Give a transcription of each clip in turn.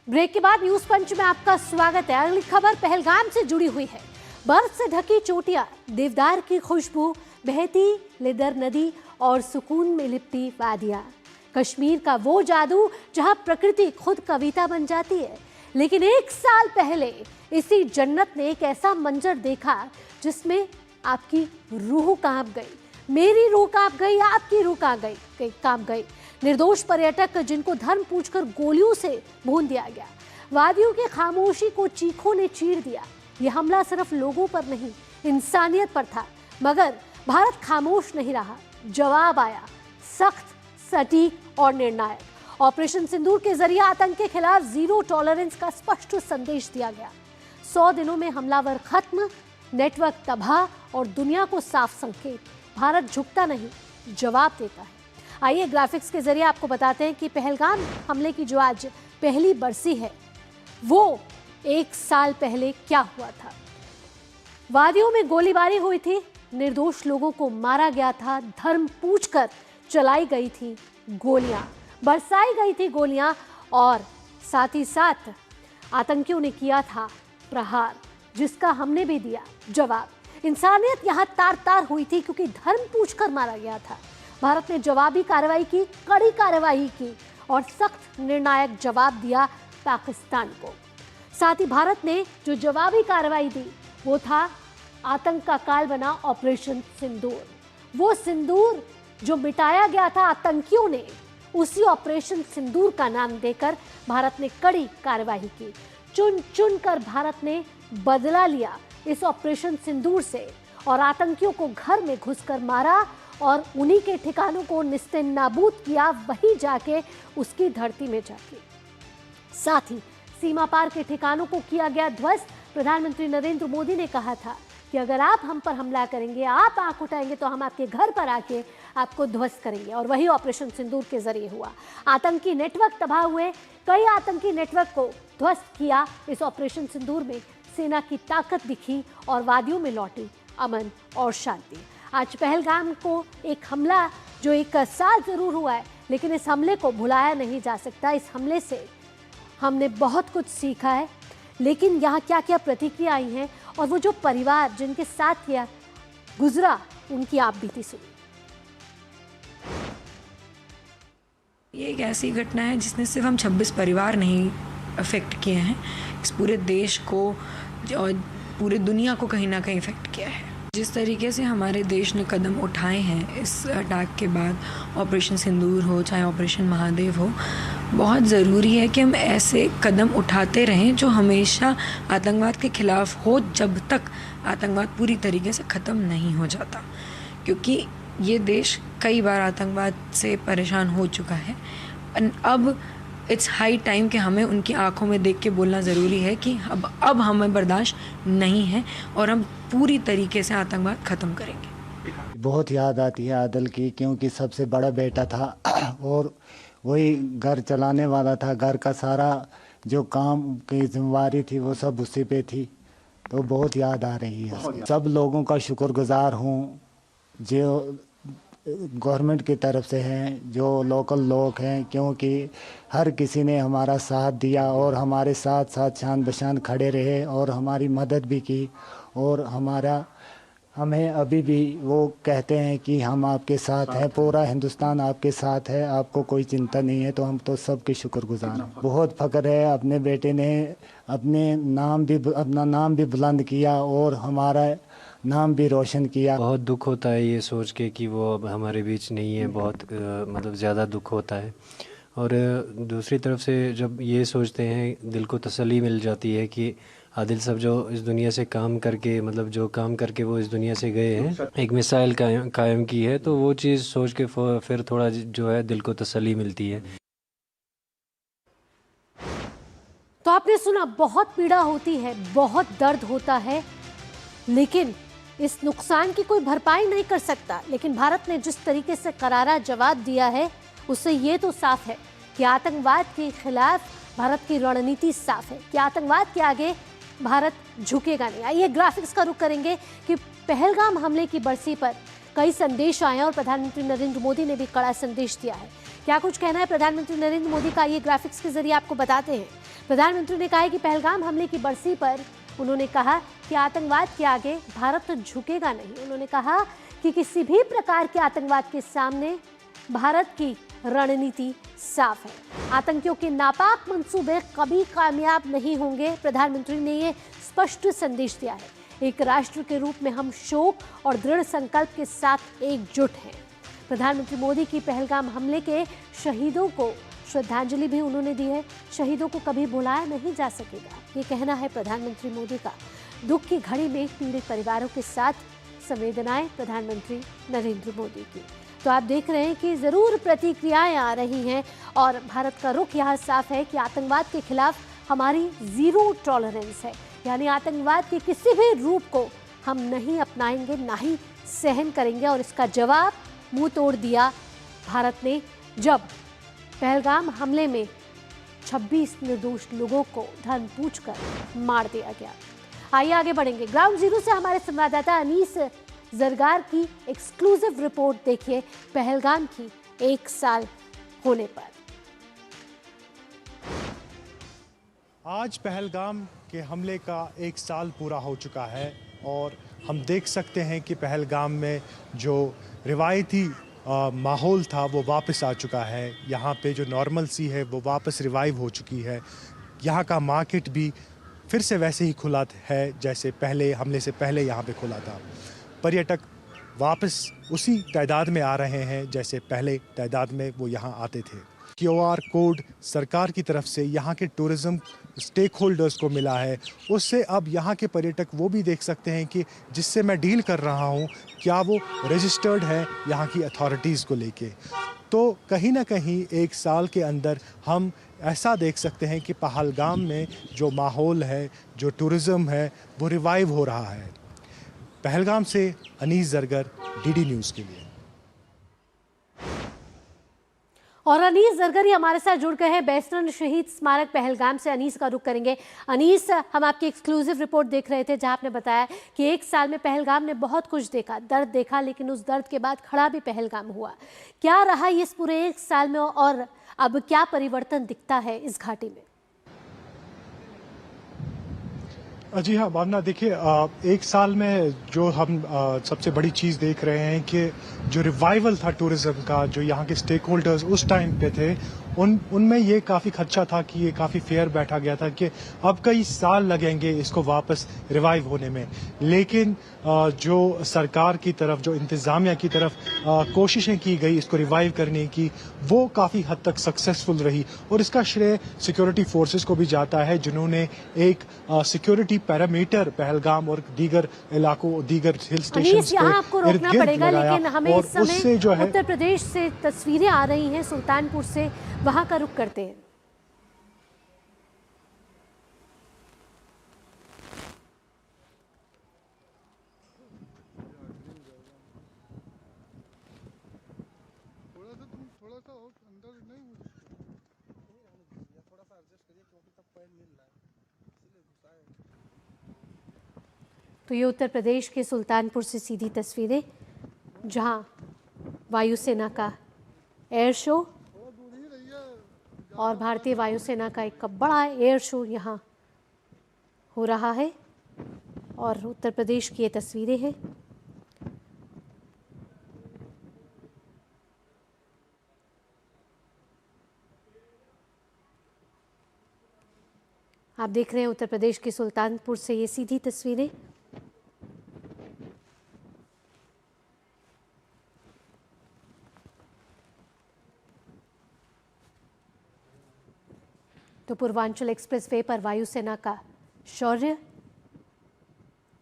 Break के बाद news पंच में आपका स्वागत है। अगली खबर पहलगाम से जुड़ी हुई है। बर्फ से ढकी चोटियां, देवदार की खुशबू, बहती लिदर नदी और सुकून में लिपटी वादियां। कश्मीर का वो जादू जहां प्रकृति खुद कविता बन जाती है। लेकिन 1 साल पहले इसी जन्नत ने एक ऐसा मंजर देखा जिसमें आपकी रूह कांप गई। मेरी रूह कांप गई, आपकी रूह कांप गई। निर्दोष पर्यटक जिनको धर्म पूछकर गोलियों से भून दिया गया। वादियों की खामोशी को चीखों ने चीर दिया। यह हमला सिर्फ लोगों पर नहीं, इंसानियत पर था। मगर भारत खामोश नहीं रहा। जवाब आया, सख्त, सटीक और निर्णायक। ऑपरेशन सिंदूर के जरिए आतंक के खिलाफ जीरो टॉलरेंस का स्पष्ट संदेश दिया गया। 100 दिनों में हमलावर खत्म, नेटवर्क तबाह और दुनिया को साफ संकेत, भारत झुकता नहीं, जवाब देता है। आइए ग्राफिक्स के जरिए आपको बताते हैं कि पहलगाम हमले की जो आज पहली बरसी है वो 1 साल पहले क्या हुआ था। वादियों में गोलीबारी हुई थी, निर्दोष लोगों को मारा गया था, धर्म पूछकर चलाई गई थी गोलियां, बरसाई गई थी गोलियां और साथ ही साथ आतंकियों ने किया था प्रहार, जिसका हमने भी दिया जवाब। इंसानियत यहां तार तार हुई थी क्योंकि धर्म पूछकर मारा गया था। भारत ने जवाबी कार्रवाई की, कड़ी कार्रवाई की और सख्त निर्णायक जवाब दिया पाकिस्तान को। साथ ही भारत ने जो जवाबी कार्रवाई दी वो था आतंक का काल बना ऑपरेशन सिंदूर। वो सिंदूर जो मिटाया गया था आतंकियों ने, उसी ऑपरेशन सिंदूर का नाम देकर भारत ने कड़ी कार्रवाई की। चुन चुन कर भारत ने बदला लिया इस ऑपरेशन सिंदूर से और आतंकियों को घर में घुसकर मारा और उन्हीं के ठिकानों को निस्ते नाबूद किया, वहीं जाके उसकी धरती में जाके। साथ ही सीमा पार के ठिकानों को किया गया ध्वस्त। प्रधानमंत्री नरेंद्र मोदी ने कहा था कि अगर आप हम पर हमला करेंगे, आप आंख उठाएंगे तो हम आपके घर पर आके आपको ध्वस्त करेंगे। और वही ऑपरेशन सिंदूर के जरिए हुआ। आतंकी नेटवर्क तबाह हुए, कई आतंकी नेटवर्क को ध्वस्त किया इस ऑपरेशन सिंदूर में। सेना की ताकत दिखी और वादियों में लौटी अमन और शांति। आज पहलगाम को एक हमला जो 1 साल जरूर हुआ है, लेकिन इस हमले को भुलाया नहीं जा सकता। इस हमले से हमने बहुत कुछ सीखा है, लेकिन यहाँ क्या क्या प्रतिक्रिया आई हैं और वो जो परिवार जिनके साथ यह गुजरा, उनकी आप बीती सुनी। ये एक ऐसी घटना है जिसने सिर्फ हम 26 परिवार नहीं अफेक्ट किए हैं, इस पूरे देश को और पूरी दुनिया को कहीं ना कहीं इफेक्ट किया है। जिस तरीके से हमारे देश ने कदम उठाए हैं इस अटैक के बाद, ऑपरेशन सिंदूर हो चाहे ऑपरेशन महादेव हो, बहुत ज़रूरी है कि हम ऐसे कदम उठाते रहें जो हमेशा आतंकवाद के ख़िलाफ़ हो, जब तक आतंकवाद पूरी तरीके से ख़त्म नहीं हो जाता। क्योंकि ये देश कई बार आतंकवाद से परेशान हो चुका है। अब इट्स हाई टाइम कि हमें उनकी आंखों में देख के बोलना ज़रूरी है कि अब हमें बर्दाश्त नहीं है और हम पूरी तरीके से आतंकवाद ख़त्म करेंगे। बहुत याद आती है आदिल की, क्योंकि सबसे बड़ा बेटा था और वही घर चलाने वाला था। घर का सारा जो काम की जिम्मेवारी थी वो सब उसी पे थी, तो बहुत याद आ रही है। सब लोगों का शुक्रगुजार हूँ जो गवर्नमेंट की तरफ से हैं, जो लोकल लोग हैं, क्योंकि हर किसी ने हमारा साथ दिया और हमारे साथ साथ शान बशान खड़े रहे और हमारी मदद भी की। और हमें अभी भी वो कहते हैं कि हम आपके साथ हैं, पूरा हिंदुस्तान आपके साथ है, आपको कोई चिंता नहीं है। तो हम तो सबके शुक्रगुजार हैं। बहुत फ़ख्र है, अपने बेटे ने अपना नाम भी बुलंद किया और हमारा नाम भी रोशन किया। बहुत दुख होता है ये सोच के कि वो अब हमारे बीच नहीं है। बहुत मतलब ज़्यादा दुख होता है। और दूसरी तरफ से जब ये सोचते हैं, दिल को तसल्ली मिल जाती है कि आदिल साहब जो इस दुनिया से काम करके, मतलब जो काम करके वो इस दुनिया से गए हैं, एक मिसाइल कायम की है, तो वो चीज़ सोच के फिर थोड़ा जो है दिल को तसल्ली मिलती है। तो आपने सुना, बहुत पीड़ा होती है, बहुत दर्द होता है, लेकिन इस नुकसान की कोई भरपाई नहीं कर सकता। लेकिन भारत ने जिस तरीके से करारा जवाब दिया है, उससे ये तो साफ है कि आतंकवाद के खिलाफ भारत की रणनीति साफ है कि आतंकवाद के आगे भारत झुकेगा नहीं। आइए ग्राफिक्स का रुख करेंगे कि पहलगाम हमले की बरसी पर कई संदेश आए और प्रधानमंत्री नरेंद्र मोदी ने भी कड़ा संदेश दिया है। क्या कुछ कहना है प्रधानमंत्री नरेंद्र मोदी का, ये ग्राफिक्स के जरिए आपको बताते हैं। प्रधानमंत्री ने कहा है कि पहलगाम हमले की बरसी पर उन्होंने कहा कि आतंकवाद के आगे भारत झुकेगा नहीं। उन्होंने कहा कि किसी भी प्रकार के आतंकवाद के सामने भारत की रणनीति साफ है। आतंकियों के नापाक मंसूबे कभी कामयाब नहीं होंगे। प्रधानमंत्री ने ये स्पष्ट संदेश दिया है। एक राष्ट्र के रूप में हम शोक और दृढ़ संकल्प के साथ एकजुट हैं। प्रधानमंत्री मोदी की पहलगाम हमले के शहीदों को श्रद्धांजलि भी उन्होंने दी है। शहीदों को कभी भुलाया नहीं जा सकेगा, ये कहना है प्रधानमंत्री मोदी का। दुख की घड़ी में पीड़ित परिवारों के साथ संवेदनाएं प्रधानमंत्री नरेंद्र मोदी की। तो आप देख रहे हैं कि जरूर प्रतिक्रियाएं आ रही हैं और भारत का रुख यहाँ साफ है कि आतंकवाद के खिलाफ हमारी जीरो टॉलरेंस है, यानी आतंकवाद के किसी भी रूप को हम नहीं अपनाएंगे, ना ही सहन करेंगे। और इसका जवाब मुंह तोड़ दिया भारत ने जब पहलगाम हमले में 26 निर्दोष लोगों को धन पूछकर मार दिया गया। आइए आगे बढ़ेंगे। ग्राउंड जीरो से हमारे संवाददाता अनीस जरगार की एक्सक्लूसिव रिपोर्ट देखिए पहलगाम की 1 साल होने पर। आज पहलगाम के हमले का 1 साल पूरा हो चुका है और हम देख सकते हैं कि पहलगाम में जो रिवायती माहौल था वो वापस आ चुका है। यहाँ पे जो नॉर्मलसी है वो वापस रिवाइव हो चुकी है। यहाँ का मार्केट भी फिर से वैसे ही खुला है जैसे पहले हमले से पहले यहाँ पे खुला था। पर्यटक वापस उसी तादाद में आ रहे हैं जैसे पहले तादाद में वो यहाँ आते थे। QR कोड सरकार की तरफ से यहाँ के टूरिज़्म स्टेक होल्डर्स को मिला है, उससे अब यहाँ के पर्यटक वो भी देख सकते हैं कि जिससे मैं डील कर रहा हूँ क्या वो रजिस्टर्ड है यहाँ की अथॉरिटीज़ को लेके। तो कहीं ना कहीं 1 साल के अंदर हम ऐसा देख सकते हैं कि पहलगाम में जो माहौल है, जो टूरिज़्म है, वो रिवाइव हो रहा है। पहलगाम से अनीस जरगर, DD न्यूज़ के लिए। और अनीस जरगरी हमारे साथ जुड़ गए हैं वेस्टर्न शहीद स्मारक पहलगाम से। अनीस का रुख करेंगे। अनीस, हम आपकी एक्सक्लूसिव रिपोर्ट देख रहे थे जहां आपने बताया कि 1 साल में पहलगाम ने बहुत कुछ देखा, दर्द देखा, लेकिन उस दर्द के बाद खड़ा भी पहलगाम हुआ। क्या रहा इस पूरे 1 साल में और अब क्या परिवर्तन दिखता है इस घाटी में? जी हाँ भावना, देखिए 1 साल में जो हम सबसे बड़ी चीज़ देख रहे हैं कि जो रिवाइवल था टूरिज़्म का, जो यहाँ के स्टेक होल्डर्स उस टाइम पे थे, उनमें ये काफ़ी खदशा था कि ये काफ़ी फेयर बैठा गया था कि अब कई साल लगेंगे इसको वापस रिवाइव होने में। लेकिन जो सरकार की तरफ, जो इंतज़ामिया की तरफ कोशिशें की गई इसको रिवाइव करने की, वो काफ़ी हद तक सक्सेसफुल रही। और इसका श्रेय सिक्योरिटी फोर्सेस को भी जाता है जिन्होंने एक सिक्योरिटी पैरामीटर पहलगाम और दीगर इलाकों, दीगर हिल स्टेशंस यहाँ आपको रोकना पड़ेगा, लेकिन हमें इस समय जो है उत्तर प्रदेश से तस्वीरें आ रही हैं, सुल्तानपुर से, वहां का रुख करते हैं। तो ये उत्तर प्रदेश के सुल्तानपुर से सीधी तस्वीरें, जहां वायुसेना का एयर शो और भारतीय वायुसेना का एक बड़ा एयर शो यहाँ हो रहा है। और उत्तर प्रदेश की ये तस्वीरें हैं। आप देख रहे हैं उत्तर प्रदेश के सुल्तानपुर से ये सीधी तस्वीरें। तो पूर्वांचल एक्सप्रेसवे पर वायुसेना का शौर्य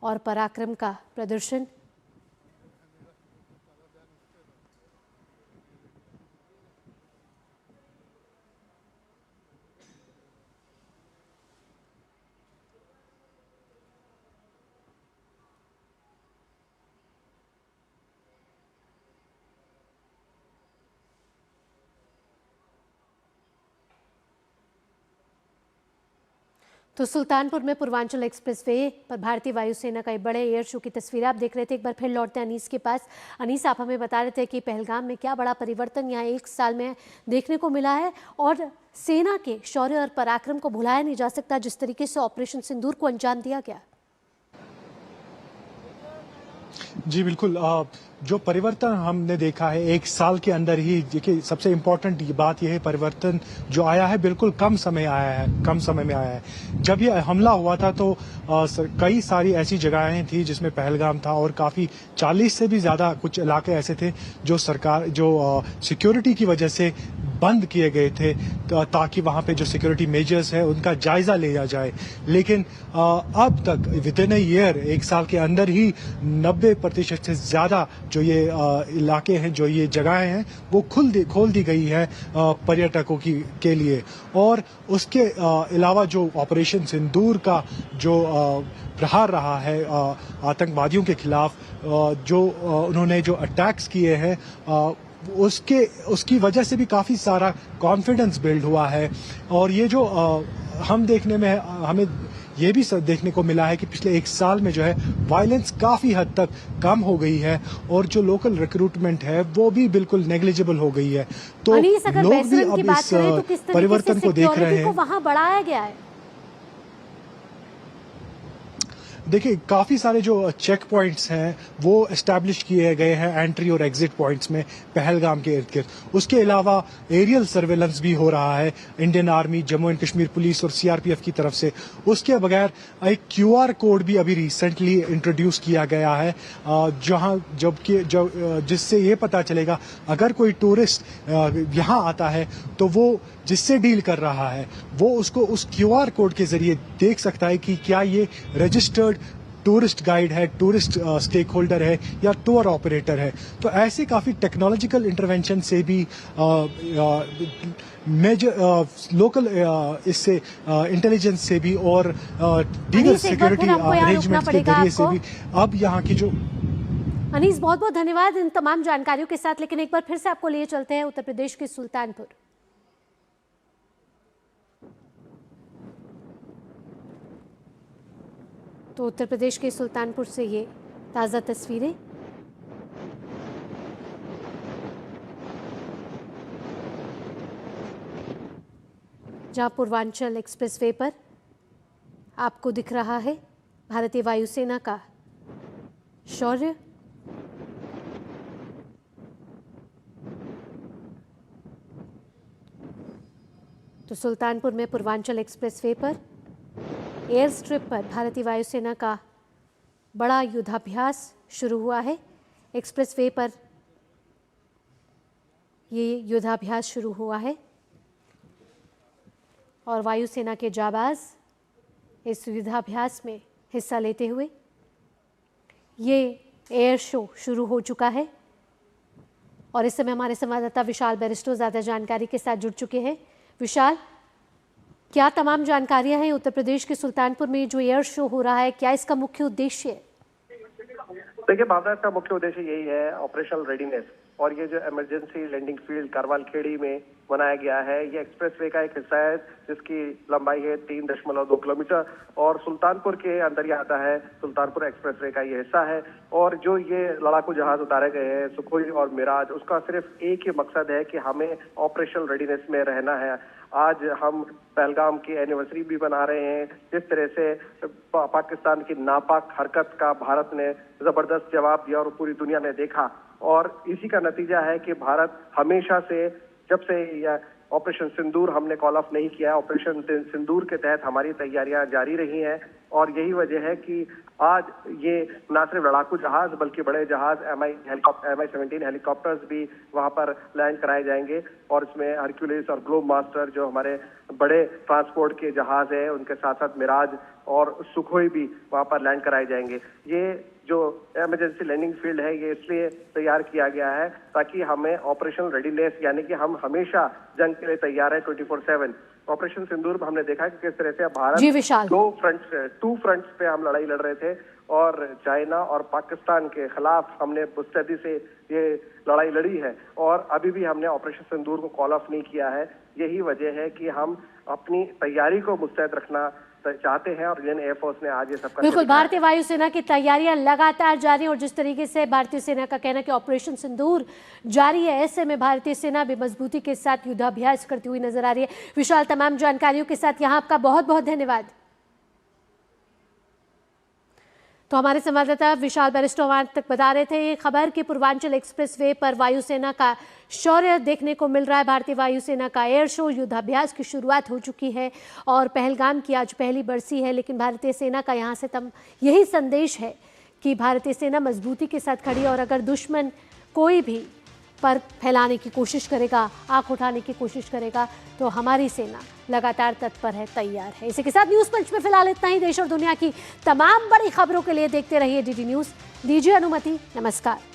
और पराक्रम का प्रदर्शन। तो सुल्तानपुर में पूर्वांचल एक्सप्रेसवे पर भारतीय वायुसेना का एक बड़े एयर शो की तस्वीर आप देख रहे थे। एक बार फिर लौटते हैं अनीस के पास। अनीस, आप हमें बता रहे थे कि पहलगाम में क्या बड़ा परिवर्तन यहाँ एक साल में देखने को मिला है और सेना के शौर्य और पराक्रम को भुलाया नहीं जा सकता जिस तरीके से ऑपरेशन सिंदूर को अंजाम दिया गया। जी बिल्कुल, जो परिवर्तन हमने देखा है एक साल के अंदर ही, देखिए सबसे इम्पोर्टेंट बात यह है परिवर्तन जो आया है बिल्कुल कम समय में आया है। जब ये हमला हुआ था तो कई सारी ऐसी जगहें थी जिसमें पहलगाम था और काफ़ी 40 से भी ज़्यादा कुछ इलाके ऐसे थे जो सिक्योरिटी की वजह से बंद किए गए थे ताकि वहां पे जो सिक्योरिटी मेजर्स है उनका जायजा लिया जाए। लेकिन अब तक विद इन अ ईयर, एक साल के अंदर ही 90% से ज्यादा जो ये इलाके हैं, जो ये जगहें हैं, वो खोल दी गई है पर्यटकों के लिए। और उसके अलावा जो ऑपरेशन सिंदूर का जो प्रहार रहा है आतंकवादियों के खिलाफ, जो उन्होंने जो अटैक्स किए हैं, उसकी वजह से भी काफी सारा कॉन्फिडेंस बिल्ड हुआ है। और ये जो हमें ये भी देखने को मिला है कि पिछले एक साल में जो है वायलेंस काफी हद तक कम हो गई है और जो लोकल रिक्रूटमेंट है वो भी बिल्कुल नेग्लिजिबल हो गई है। तो लोग भी अब इस परिवर्तन को देख रहे हैं। वहां बढ़ाया गया है। देखिए काफी सारे जो चेक पॉइंट्स हैं वो एस्टैब्लिश किए गए हैं एंट्री और एग्जिट पॉइंट्स में पहलगाम के इर्द गिर्द। उसके अलावा एरियल सर्वेलेंस भी हो रहा है Indian army, Jammu and Kashmir police और सीआरपीएफ की तरफ से। उसके बगैर एक क्यूआर कोड भी अभी रिसेंटली इंट्रोड्यूस किया गया है जिससे ये पता चलेगा अगर कोई टूरिस्ट यहाँ आता है तो वो जिससे डील कर रहा है वो उसको उस क्यूआर कोड के जरिए देख सकता है कि क्या ये रजिस्टर्ड टूरिस्ट गाइड है, टूरिस्ट स्टेक होल्डर है या टूर ऑपरेटर है। तो ऐसे काफी टेक्नोलॉजिकल इंटरवेंशन से भी लोकल इससे इंटेलिजेंस से भी और दीगर सिक्योरिटी अरेंजमेंट के जरिए से भी अब यहाँ की जो अनीस, बहुत बहुत धन्यवाद इन तमाम जानकारियों के साथ। लेकिन एक बार फिर से आपको लिए चलते हैं उत्तर प्रदेश के सुल्तानपुर। तो उत्तर प्रदेश के सुल्तानपुर से ये ताज़ा तस्वीरें। जहां पूर्वांचल एक्सप्रेसवे पर आपको दिख रहा है भारतीय वायुसेना का शौर्य। तो सुल्तानपुर में पूर्वांचल एक्सप्रेसवे पर एयर स्ट्रिप पर भारतीय वायुसेना का बड़ा युद्धाभ्यास शुरू हुआ है। एक्सप्रेसवे पर ये युद्धाभ्यास शुरू हुआ है और वायुसेना के जाबाज इस युद्धाभ्यास में हिस्सा लेते हुए ये एयर शो शुरू हो चुका है। और इस समय हमारे संवाददाता विशाल बैरिस्टो ज़्यादा जानकारी के साथ जुड़ चुके हैं। विशाल, क्या तमाम जानकारियां हैं उत्तर प्रदेश के सुल्तानपुर में जो एयर शो हो रहा है, क्या इसका मुख्य उद्देश्य है? देखिए भावना, का मुख्य उद्देश्य यही है ऑपरेशनल रेडीनेस। और ये जो emergency landing field Karwal Kheri में बनाया गया है, ये एक्सप्रेसवे का एक हिस्सा है जिसकी लंबाई है 3.2 किलोमीटर और सुल्तानपुर के अंदर ही आता है। सुल्तानपुर एक्सप्रेसवे का ये हिस्सा है। और जो ये लड़ाकू जहाज उतारे गए हैं सुखोई और मिराज, उसका सिर्फ एक ही मकसद है कि हमें ऑपरेशनल रेडीनेस में रहना है। आज हम पहलगाम की एनिवर्सरी भी बना रहे हैं। जिस तरह से पाकिस्तान की नापाक हरकत का भारत ने जबरदस्त जवाब दिया और पूरी दुनिया ने देखा, और इसी का नतीजा है कि भारत हमेशा से, जब से यह ऑपरेशन सिंदूर हमने कॉल ऑफ नहीं किया, ऑपरेशन सिंदूर के तहत हमारी तैयारियां जारी रही हैं। और यही वजह है कि आज ये न सिर्फ लड़ाकू जहाज बल्कि बड़े जहाज MI-17 हेलीकॉप्टर्स भी वहां पर लैंड कराए जाएंगे। और इसमें हरक्यूलिस और ग्लोब मास्टर जो हमारे बड़े ट्रांसपोर्ट के जहाज है, उनके साथ साथ मिराज और सुखोई भी वहां पर लैंड कराए जाएंगे। ये जो इमरजेंसी लैंडिंग फील्ड है ये इसलिए तैयार किया गया है ताकि हमें ऑपरेशनल रेडीनेस, यानी कि हम हमेशा जंग के लिए तैयार है 24/7। ऑपरेशन सिंदूर में हमने देखा कि किस तरह से भारत टू फ्रंट्स पे हम लड़ाई लड़ रहे थे और चाइना और पाकिस्तान के खिलाफ हमने मुस्तैदी से ये लड़ाई लड़ी है और अभी भी हमने ऑपरेशन सिंदूर को कॉल ऑफ नहीं किया है। यही वजह है कि हम अपनी तैयारी को मुस्तैद रखना चाहते हैं और इंडियन एयरफोर्स ने आज ये सब करके बिल्कुल, दिखाया है। भारतीय वायुसेना की तैयारियां लगातार जारी हैं और जिस तरीके से भारतीय सेना का कहना है कि ऑपरेशन सिंदूर जारी है, ऐसे में भारतीय सेना भी मजबूती के साथ युद्धाभ्यास करती हुई नजर आ रही है। विशाल, तमाम जानकारियों के साथ यहाँ आपका बहुत बहुत धन्यवाद। तो हमारे संवाददाता विशाल बैरिस्टोवान तक बता रहे थे ये खबर कि पूर्वांचल एक्सप्रेसवे पर वायुसेना का शौर्य देखने को मिल रहा है। भारतीय वायुसेना का एयर शो, युद्धाभ्यास की शुरुआत हो चुकी है और पहलगाम की आज पहली बरसी है, लेकिन भारतीय सेना का यहाँ से यही संदेश है कि भारतीय सेना मजबूती के साथ खड़ी है और अगर दुश्मन कोई भी पर फैलाने की कोशिश करेगा, आंख उठाने की कोशिश करेगा, तो हमारी सेना लगातार तत्पर है, तैयार है। इसी के साथ न्यूज़ पंच में फिलहाल इतना ही। देश और दुनिया की तमाम बड़ी खबरों के लिए देखते रहिए डीडी न्यूज़। दीजिए अनुमति, नमस्कार।